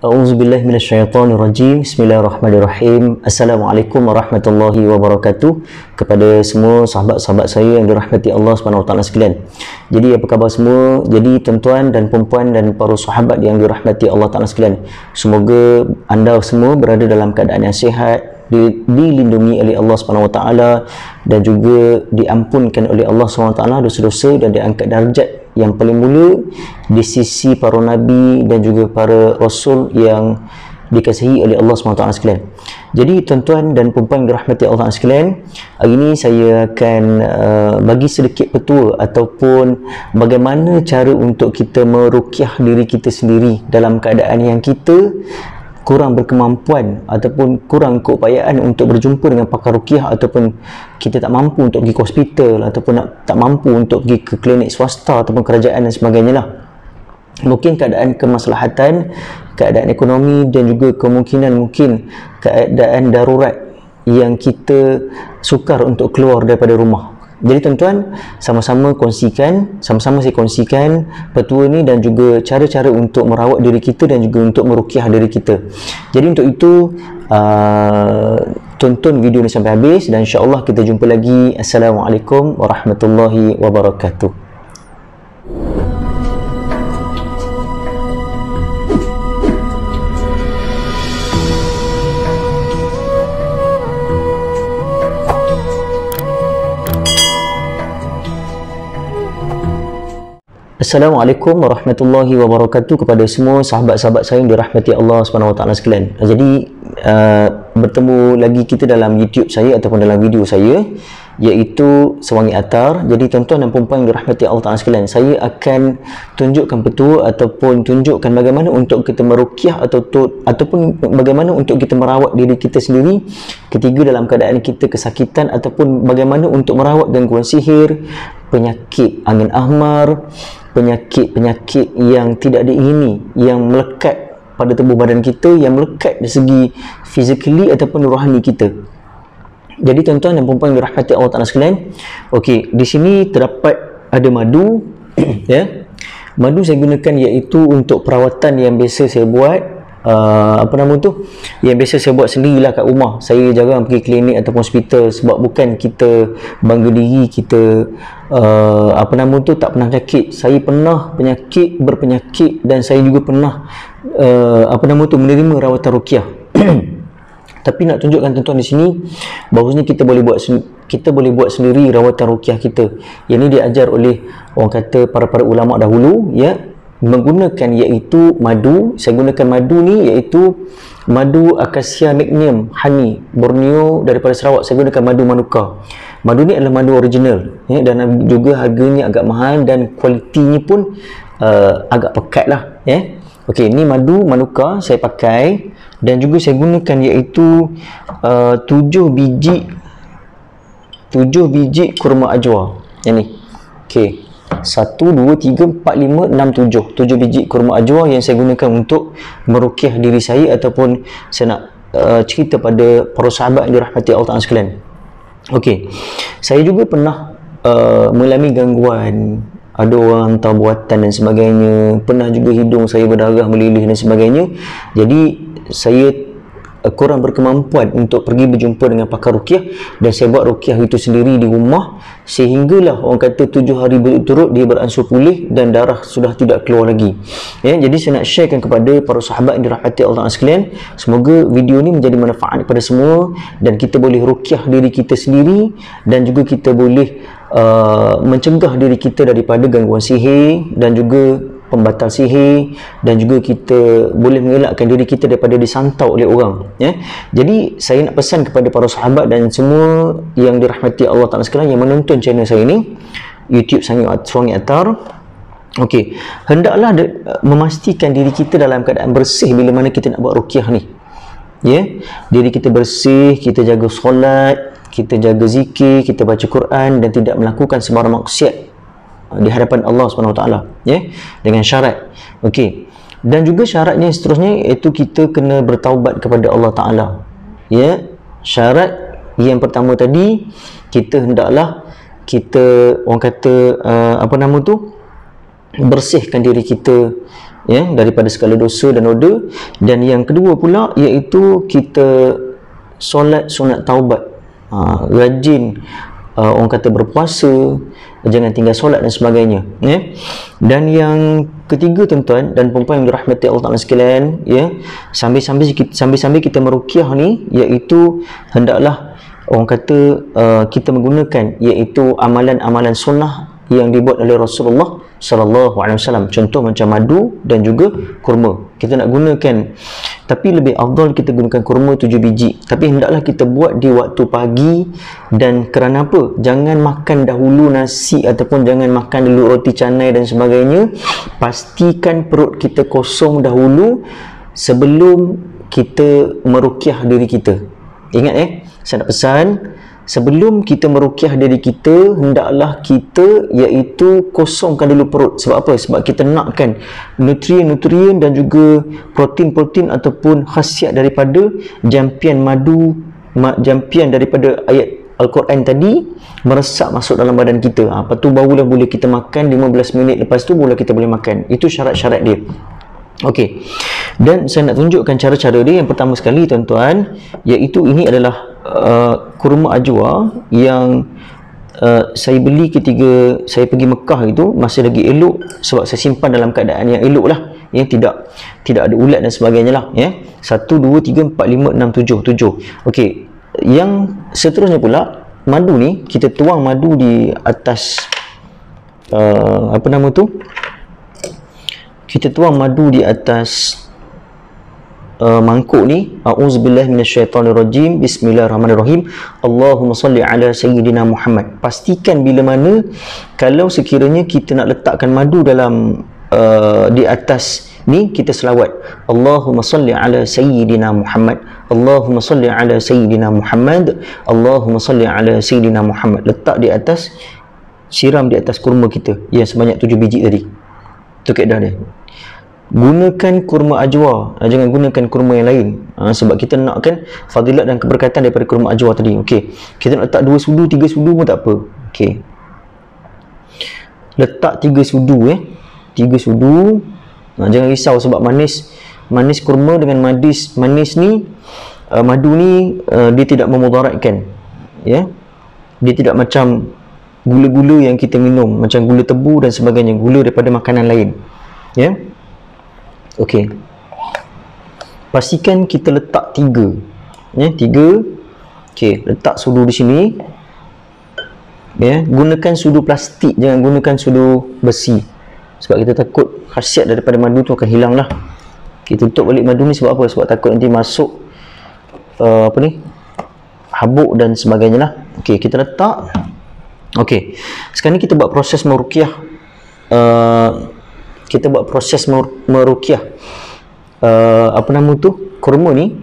A'udzubillahi minasyaitonirrajim. Bismillahirrahmanirrahim. Assalamualaikum warahmatullahi wabarakatuh. Kepada semua sahabat-sahabat saya yang dirahmati Allah Subhanahu Wa Taala sekalian. Jadi apa khabar semua? Jadi tuan-tuan dan puan-puan dan para sahabat yang dirahmati Allah Taala sekalian. Semoga anda semua berada dalam keadaan yang sihat, dilindungi oleh Allah Subhanahu Wa Taala dan juga diampunkan oleh Allah Subhanahu Wa Taala dosa-dosa dan diangkat darjat yang paling mulia di sisi para nabi dan juga para rasul yang dikasihi oleh Allah SWT sekalian. Jadi tuan-tuan dan puan-puan dirahmati Allah sekalian, hari ini saya akan bagi sedikit petua ataupun bagaimana cara untuk kita meruqyah diri kita sendiri dalam keadaan yang kita kurang berkemampuan ataupun kurang keupayaan untuk berjumpa dengan pakar ruqyah, ataupun kita tak mampu untuk pergi ke hospital ataupun tak mampu untuk pergi ke klinik swasta ataupun kerajaan dan sebagainya lah. Mungkin keadaan kemaslahatan, keadaan ekonomi dan juga kemungkinan mungkin keadaan darurat yang kita sukar untuk keluar daripada rumah. Jadi tuan-tuan, sama-sama saya kongsikan petua ni dan juga cara-cara untuk merawat diri kita dan juga untuk meruqyah diri kita. Jadi untuk itu tonton video ni sampai habis dan insya-Allah kita jumpa lagi. Assalamualaikum warahmatullahi wabarakatuh. Assalamualaikum warahmatullahi wabarakatuh kepada semua sahabat-sahabat saya yang dirahmati Allah Subhanahu Wa Taala sekalian. Jadi bertemu lagi kita dalam YouTube saya ataupun dalam video saya, iaitu Sewangi Atar. Jadi tuan-tuan dan puan-puan yang dirahmati Allah Taala sekalian, saya akan tunjukkan petua ataupun tunjukkan bagaimana untuk kita meruqyah ataupun bagaimana untuk kita merawat diri kita sendiri ketika dalam keadaan kita kesakitan, ataupun bagaimana untuk merawat gangguan sihir, penyakit angin ahmar, penyakit-penyakit yang tidak diingini yang melekat pada tubuh badan kita, yang melekat dari segi physically ataupun rohani kita. Jadi tuan-tuan dan puan-puan yang dirahmati Allah Taala sekalian, okey, di sini terdapat ada madu ya. Madu saya gunakan iaitu untuk perawatan yang biasa saya buat, yang biasa saya buat sendirilah kat rumah. Saya jarang pergi klinik ataupun hospital sebab bukan kita bangga diri kita tak pernah sakit. Saya pernah berpenyakit dan saya juga pernah menerima rawatan ruqyah. Tapi nak tunjukkan tuan-tuan di sini bahawasanya kita boleh buat sendiri rawatan ruqyah kita. Yang ini diajar oleh orang kata para ulama dahulu ya, menggunakan iaitu madu. Saya gunakan madu ni iaitu madu Acacia Magnum Honey Borneo daripada Sarawak. Saya gunakan madu Manuka. Madu ni adalah madu original ya, dan juga harganya agak mahal dan kualitinya pun agak pekat lah ya. Okey, ni madu Manuka saya pakai dan juga saya gunakan iaitu 7 biji kurma ajwa yang ni. Okey, 1, 2, 3, 4, 5, 6, 7 biji kurma ajwa yang saya gunakan untuk meruqyah diri saya, ataupun saya nak cerita pada para sahabat yang dirahmati Allah Ta'ala sekalian. Okey, saya juga pernah mengalami gangguan, ada orang hantar buatan dan sebagainya, pernah juga hidung saya berdarah melilih dan sebagainya. Jadi saya kurang berkemampuan untuk pergi berjumpa dengan pakar ruqyah dan saya buat ruqyah itu sendiri di rumah, sehinggalah orang kata 7 hari berturut-turut dia beransur pulih dan darah sudah tidak keluar lagi ya. Jadi saya nak sharekan kepada para sahabat yang dirahmati Allah sekalian, semoga video ni menjadi manfaat kepada semua dan kita boleh ruqyah diri kita sendiri dan juga kita boleh mencegah diri kita daripada gangguan sihir dan juga pembatal sihir, dan juga kita boleh mengelakkan diri kita daripada disantau oleh orang ya. Jadi saya nak pesan kepada para sahabat dan semua yang dirahmati Allah Ta'ala sekalian yang menonton channel saya ni, YouTube Sewangi Atar. Okey, hendaklah memastikan diri kita dalam keadaan bersih bila mana kita nak buat ruqyah ni ya. Diri kita bersih, kita jaga solat, kita jaga zikir, kita baca Quran dan tidak melakukan sembarang maksiat di hadapan Allah Subhanahu Wa Taala ya, dengan syarat. Okey, dan juga syaratnya seterusnya iaitu kita kena bertaubat kepada Allah Taala ya. Syarat yang pertama tadi, kita hendaklah kita orang kata bersihkan diri kita ya, daripada segala dosa dan noda. Dan yang kedua pula iaitu kita solat sunat taubat, rajin orang kata berpuasa, jangan tinggal solat dan sebagainya, ya. Dan yang ketiga tuan-tuan dan puan-puan yang dirahmati Allah Taala sekalian, ya, sambil-sambil kita meruqyah ni, iaitu hendaklah orang kata kita menggunakan iaitu amalan-amalan sunnah yang dibuat oleh Rasulullah sallallahu alaihi wasallam. Contoh macam madu dan juga kurma. Kita nak gunakan, tapi lebih afdal kita gunakan kurma 7 biji. Tapi hendaklah kita buat di waktu pagi. Dan kerana apa? Jangan makan dahulu nasi ataupun jangan makan dulu roti canai dan sebagainya. Pastikan perut kita kosong dahulu sebelum kita meruqyah diri kita. Ingat, saya nak pesan, sebelum kita meruqyah diri kita, hendaklah kita iaitu kosongkan dulu perut. Sebab apa? Sebab kita nakkan nutrien-nutrien dan juga protein-protein ataupun khasiat daripada jampian madu, jampian daripada ayat Al-Quran tadi meresap masuk dalam badan kita. Lepas tu barulah boleh kita makan, 15 minit lepas tu barulah kita boleh makan. Itu syarat-syarat dia. Okey. Dan saya nak tunjukkan cara-cara dia. Yang pertama sekali tuan-tuan, iaitu ini adalah kurma ajwa yang saya beli ketika saya pergi Mekah. Itu masih lagi elok sebab saya simpan dalam keadaan yang elok lah, ya, tidak ada ulat dan sebagainya lah, ya. 1, 2, 3, 4, 5, 6, 7. Okey. Yang seterusnya pula, madu ni kita tuang madu di atas apa nama tu, kita tuang madu di atas mangkuk ni. Auzubillahi minasyaitonirrajim. Bismillahirrahmanirrahim. Allahumma salli ala sayyidina Muhammad. Pastikan bila mana kalau sekiranya kita nak letakkan madu dalam di atas ni, kita selawat Allahumma salli ala sayyidina Muhammad, Allahumma salli ala sayyidina Muhammad, Allahumma salli ala sayyidina Muhammad. Letak di atas, siram di atas kurma kita yang sebanyak 7 biji tadi. Itu kaedah dia. Gunakan kurma ajwa, jangan gunakan kurma yang lain, sebab kita nakkan fadilat dan keberkatan daripada kurma ajwa tadi. Okey, kita nak letak 2 sudu, 3 sudu pun tak apa. Okey, letak 3 sudu, 3 sudu. Jangan risau sebab manis kurma dengan manis ni, madu ni dia tidak memudaratkan, ya. Dia tidak macam gula-gula yang kita minum, macam gula tebu dan sebagainya, gula daripada makanan lain, ya. Okey, pastikan kita letak 3, ya, 3. Okey, letak sudu di sini, ya. Gunakan sudu plastik, jangan gunakan sudu besi, sebab kita takut khasiat daripada madu tu akan hilang lah. Kita tutup balik madu ni sebab apa? Sebab takut nanti masuk apa ni, habuk dan sebagainya lah. Okey, kita letak. Okey, sekarang ni kita buat proses meruqyah. Kita buat proses meruqyah apa nama tu, kurma ni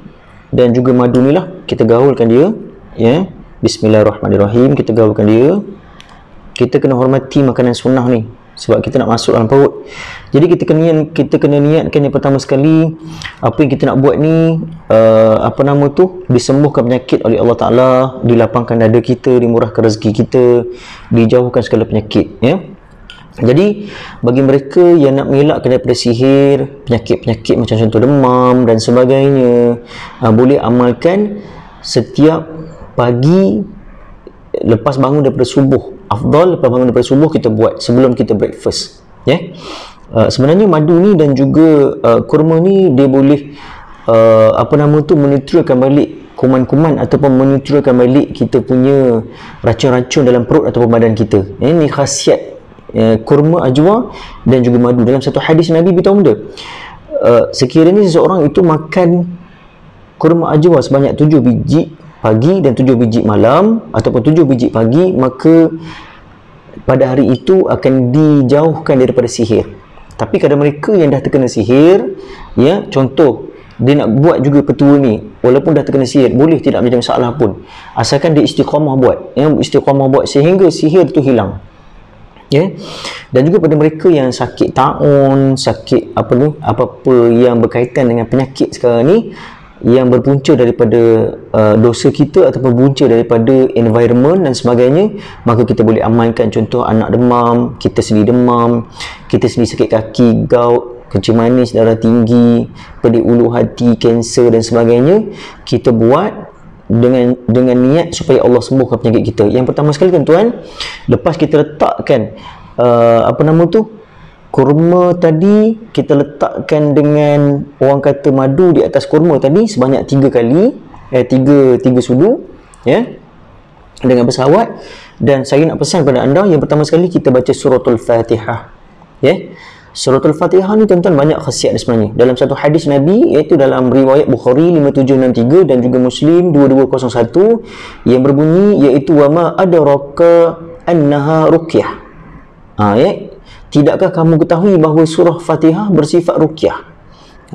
dan juga madu ni lah. Kita gaulkan dia, ya. Bismillahirrahmanirrahim. Kita gaulkan dia. Kita kena hormati makanan sunnah ni sebab kita nak masuk dalam perut. Jadi kita kena niatkan yang pertama sekali, apa yang kita nak buat ni apa nama tu, disembuhkan penyakit oleh Allah Ta'ala, dilapangkan dada kita, dimurahkan rezeki kita, dijauhkan segala penyakit, ya. Jadi bagi mereka yang nak mengelakkan daripada sihir, penyakit-penyakit macam contoh demam dan sebagainya, boleh amalkan setiap pagi lepas bangun daripada subuh. Afdal lepas bangun daripada subuh kita buat sebelum kita breakfast, ya. Sebenarnya madu ni dan juga kurma ni dia boleh apa nama tu, menetralkan balik kuman-kuman ataupun menetralkan balik kita punya racun-racun dalam perut ataupun badan kita. Ini khasiat kurma ajwa dan juga madu. Dalam satu hadis Nabi beritahu benda, sekiranya seseorang itu makan kurma ajwa sebanyak 7 biji pagi dan 7 biji malam ataupun 7 biji pagi, maka pada hari itu akan dijauhkan daripada sihir. Tapi kadang mereka yang dah terkena sihir, ya, contoh dia nak buat juga petua ni, walaupun dah terkena sihir, boleh tidak menjadi masalah pun, asalkan dia istiqamah buat, ya, istiqamah buat sehingga sihir tu hilang, ya. Dan juga pada mereka yang sakit taun, sakit apa-apa yang berkaitan dengan penyakit sekarang ni, yang berpunca daripada dosa kita ataupun punca daripada environment dan sebagainya, maka kita boleh amalkan. Contoh anak demam, kita sendiri demam, kita sendiri sakit kaki, gout, kencing manis, darah tinggi, pedik ulu hati, kanser dan sebagainya, kita buat dengan niat supaya Allah sembuhkan penyakit kita. Yang pertama sekali tuan-tuan, lepas kita letakkan kurma tadi, kita letakkan dengan orang kata madu di atas kurma tadi sebanyak 3 kali, 3 sudu, ya, dengan bersawat. Dan saya nak pesan pada anda, yang pertama sekali kita baca suratul Fatihah, ya. Suratul Fatihah ni tuan-tuan banyak khasiat sebenarnya. Dalam satu hadis Nabi, iaitu dalam riwayat Bukhari 5763 dan juga Muslim 2201, yang berbunyi iaitu wa ma adraka annaha ruqyah. Ya, tidakkah kamu ketahui bahawa surah Fatihah bersifat ruqyah?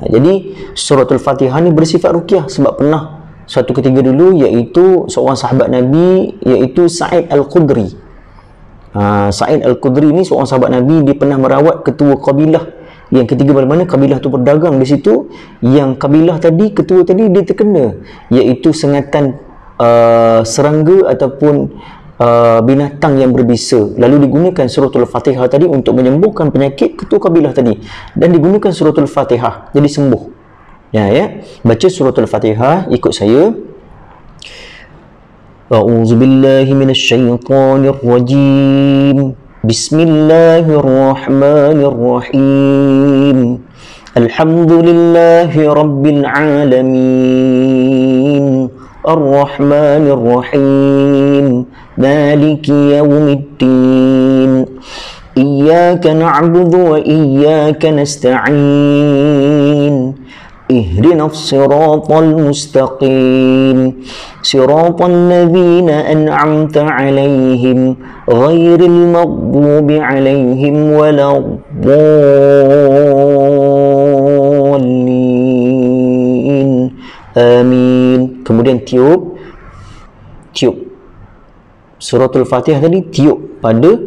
Jadi suratul Fatihah ni bersifat ruqyah sebab pernah suatu ketika dulu, iaitu seorang sahabat Nabi, iaitu Sa'id Al-Khudri. Sa'id Al-Khudri ni seorang sahabat Nabi, dia pernah merawat ketua kabilah yang ketiga, mana kabilah tu berdagang di situ. Yang kabilah tadi, ketua tadi, dia terkena iaitu sengatan serangga ataupun binatang yang berbisa. Lalu digunakan suratul Fatihah tadi untuk menyembuhkan penyakit ketua kabilah tadi, dan digunakan suratul Fatihah jadi sembuh. Ya, baca suratul Fatihah, ikut saya. A'udzu billahi minasy syaithanir rajim. Bismillahirrahmanirrahim. Alhamdulillahi rabbil alamin. Ar-Rahmanir Rahim. Maliki yaumiddin. Iyyaka na'budu wa iyyaka nasta'in. اهدنا الصراط المستقيم صراط الذين أنعمت عليهم غير المغضوب عليهم ولا الضالين آمين. Kemudian tiup suratul Fatihah tadi, tiup pada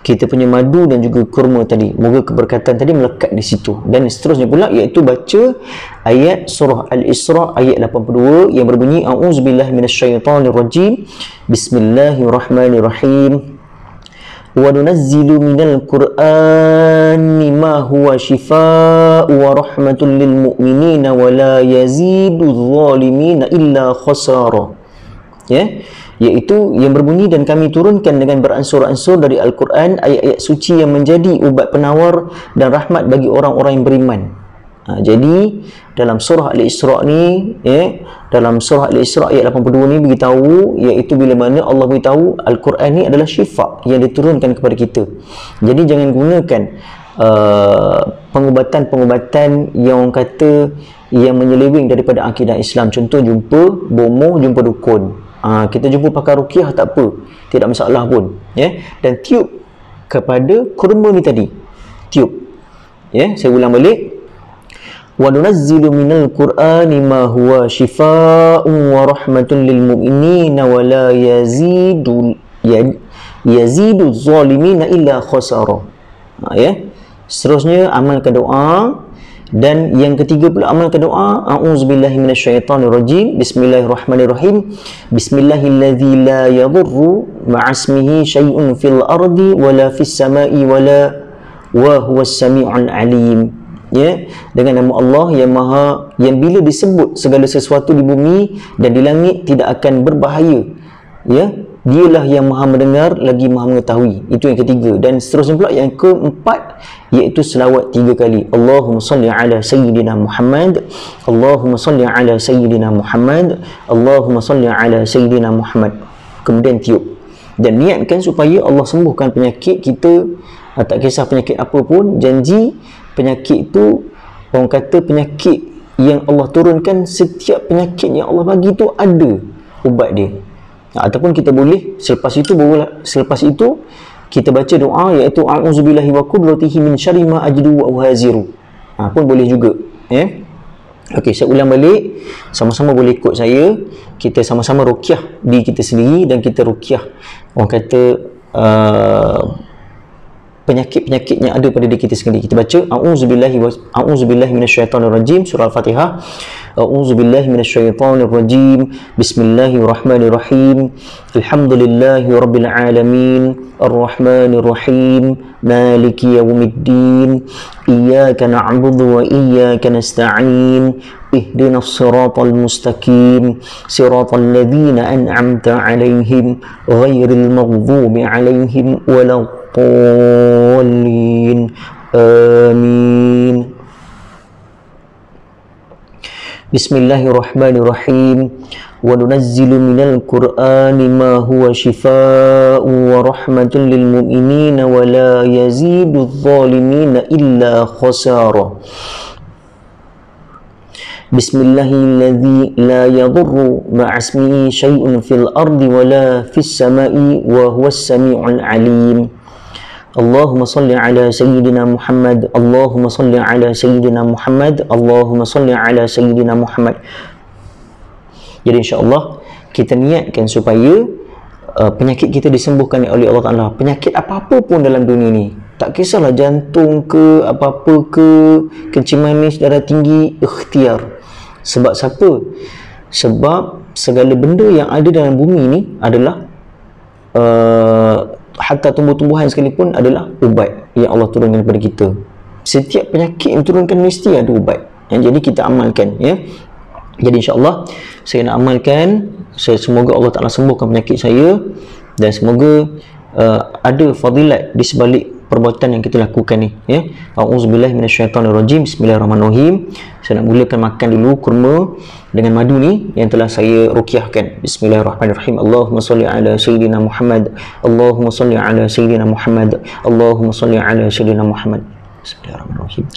kita punya madu dan juga kurma tadi. Moga keberkatan tadi melekat di situ. Dan seterusnya pula, iaitu baca ayat surah Al-Isra ayat 82 yang berbunyi a'udzubillahi minasyaitonirrajim. Bismillahirrahmanirrahim. Wa nunazzilu minal Qur'ani ma huwa shifaa'u wa rahmatun lil mu'minina wa la yazidu adh-dhalimina illa khasara. Ya, iaitu yang berbunyi, dan kami turunkan dengan beransur-ansur dari Al-Quran ayat-ayat suci yang menjadi ubat penawar dan rahmat bagi orang-orang yang beriman. Jadi dalam surah Al-Isra ni, dalam surah Al-Isra ayat 82 ni beritahu, iaitu bila mana Allah beritahu Al-Quran ni adalah syifa yang diturunkan kepada kita. Jadi jangan gunakan pengubatan-pengubatan yang orang kata yang menyeleweng daripada akidah Islam. Contoh, jumpa bomoh, jumpa dukun. Kita jumpa pakai ruqyah, tak apa, tidak masalah pun, ya. Dan tiup kepada kurma ni tadi, tiup, ya. Saya ulang balik. Wa nunazzilu minal Qur'ani ma huwa shifaa'un wa rahmatun lil mu'minina wa la yazidu adh-dhalimina illa khasara. Ya. Seterusnya amalkan doa. Dan yang ketiga pula, amalkan doa a'udzubillahi minasyaitonirrajim. Bismillahirrahmanirrahim. Bismillahilladzi la yadurru ma'asmihi syai'un fil ardi wala fis sama'i wala wa huwas sami'ul alim. Ya, dengan nama Allah yang bila disebut segala sesuatu di bumi dan di langit tidak akan berbahaya. Ya, dialah yang maha mendengar lagi maha mengetahui. Itu yang ketiga. Dan seterusnya pula yang keempat, iaitu selawat 3 kali. Allahumma salli ala sayyidina Muhammad, Allahumma salli ala sayyidina Muhammad, Allahumma salli ala sayyidina Muhammad. Kemudian tiup dan niatkan supaya Allah sembuhkan penyakit kita. Tak kisah penyakit apa pun, janji penyakit itu, orang kata penyakit yang Allah turunkan, setiap penyakit yang Allah bagi itu ada ubat dia. Ataupun kita boleh selepas itu kita baca doa, iaitu a'udzubillahi wa qudratihi min syarri ma ajidu wa uhaziru. Pun boleh juga, ya. Okey, saya ulang balik, sama-sama boleh ikut saya. Kita sama-sama ruqyah diri kita sendiri, dan kita ruqyah, orang kata penyakit-penyakit yang ada pada diri kita sendiri. Kita baca a'udzubillahi minasyaitonirrajim, surah Al-Fatihah. A'udzubillahi minasyaitonirrajim. Bismillahirrahmanirrahim. Alhamdulillahi rabbil alamin. Ar-Rahmanirrahim. Maliki yaumiddin. Iyyaka na'budu wa iyyaka nasta'in. Ihdinas siratal mustaqim. Siratal ladzina an'amta 'alaihim ghairil maghdubi 'alaihim waladdallin. Amin. Bismillahirrahmanirrahim. Wa nunazzilu minal Qur'ani ma huwa shifaa'un wa rahmatun lil mu'minina wa la yazidu adh-dhalimina illa khasara. Bismillahilladzi la yadurru ma'asmihi syai'un fil ardi wa la fis sama'i wa huwas sami'ul 'alim. Allahumma salli ala sayyidina Muhammad. Allahumma salli ala sayyidina Muhammad. Allahumma salli ala sayyidina Muhammad. Jadi insya-Allah kita niatkan supaya penyakit kita disembuhkan oleh Allah Taala. Penyakit apa-apa pun dalam dunia ni, tak kisahlah jantung ke, apa-apa ke, kencing manis, darah tinggi, ikhtiar. Sebab siapa? Sebab segala benda yang ada dalam bumi ni adalah hatta tumbuh-tumbuhan sekalipun adalah ubat yang Allah turunkan kepada kita. Setiap penyakit yang turunkan mesti ada ubat. Jadi kita amalkan, ya. Jadi insya-Allah saya nak amalkan. Semoga Allah Taala sembuhkan penyakit saya, dan semoga ada fadilat di sebalik perbuatan yang kita lakukan ni, ya. Auzubillahi minasyaitonirrajim. Bismillahirrahmanirrahim. Saya nak mulakan makan dulu kurma dengan madu ni yang telah saya ruqyahkan. Bismillahirrahmanirrahim. Allahumma salli ala sayyidina Muhammad. Allahumma salli ala sayyidina Muhammad. Allahumma salli ala sayyidina Muhammad. Bismillahirrahmanirrahim.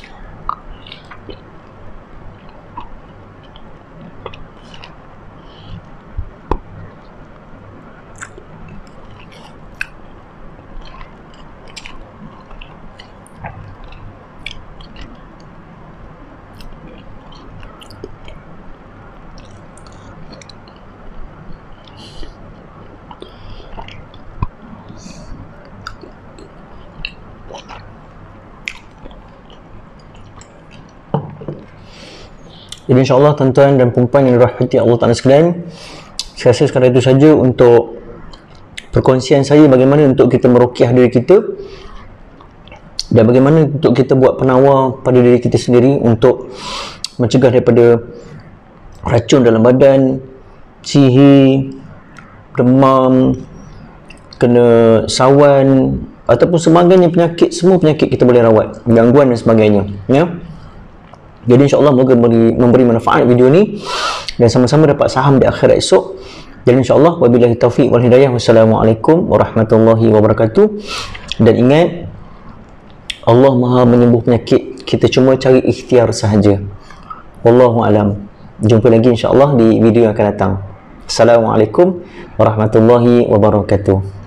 Jadi insyaAllah tuan-tuan dan puan-puan yang dirahmati Allah Ta'ala sekalian, saya rasa sekadar itu saja untuk perkongsian saya bagaimana untuk kita meruqyah diri kita dan bagaimana untuk kita buat penawar pada diri kita sendiri untuk mencegah daripada racun dalam badan, sihir, demam, kena sawan ataupun sebagainya penyakit. Semua penyakit kita boleh rawat, gangguan dan sebagainya, ya. Jadi insyaAllah moga memberi manfaat video ni dan sama-sama dapat saham di akhirat esok. Jadi insyaAllah wabillahi taufiq wal hidayah. Wassalamualaikum warahmatullahi wabarakatuh. Dan ingat, Allah Maha menyembuh penyakit, kita cuma cari ikhtiar sahaja. Wallahu alam. Jumpa lagi insyaAllah di video yang akan datang. Assalamualaikum warahmatullahi wabarakatuh.